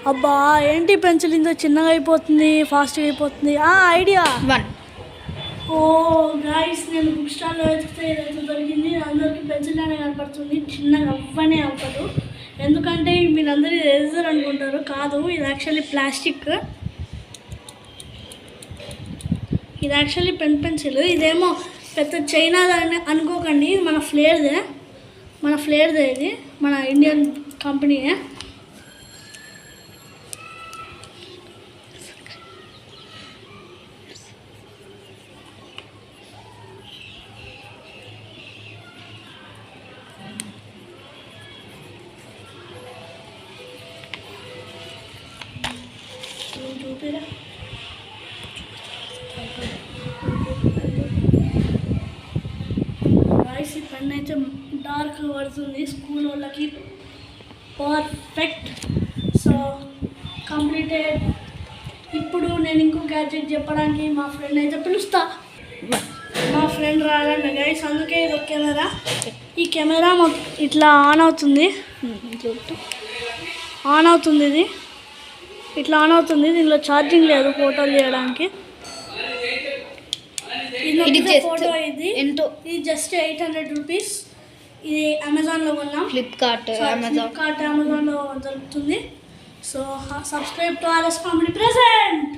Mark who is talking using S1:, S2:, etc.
S1: అబ్బా ఏంటి పెన్సిల్ ఇంత చిన్నగా అయిపోతుంది, ఫాస్ట్గా అయిపోతుంది. ఐడియా
S2: 1.
S1: ఓ గాయస్, నేను బుక్ స్టాల్లో వెతికితే ఇదైతే దొరికింది. అందరికీ పెన్సిల్ అనే కనపడుతుంది, చిన్నగా అవ్వనే అవ్వదు. ఎందుకంటే మీరందరూ ఎరేజర్ అనుకుంటారు, కాదు. ఇది యాక్చువల్లీ ప్లాస్టిక్. ఇది యాక్చువల్లీ పెన్సిల్. ఇదేమో పెద్ద చైనా అనుకోకండి, ఇది మన ఫ్లేర్దే. ఇది మన ఇండియన్ కంపెనీయే. చూపిరా, వాయిస్ ఈ పెన్ అయితే డార్క్ పడుతుంది స్కూల్ వాళ్ళకి. పర్ఫెక్ట్. So completed. ఇప్పుడు నేను ఇంకో గ్యాడ్జెట్ చెప్పడానికి మా ఫ్రెండ్ అయితే పిలుస్తా. మా ఫ్రెండ్ రాలండి గైస్, అందుకే ఇది ఒక కెమెరా. ఈ కెమెరా ఇట్లా ఆన్ అవుతుంది. ఇది ఇట్లా ఆన్ అవుతుంది. దీనిలో ఛార్జింగ్ లేదు ఫోటోలు తీయడానికి. ఇది ఫోటో ఇది జస్ట్ 800 రూపీస్. ఇది అమెజాన్లో కొన్నాం.
S2: ఫ్లిప్కార్ట్
S1: అమెజాన్లో దొరుకుతుంది. So subscribe to RS comedy present.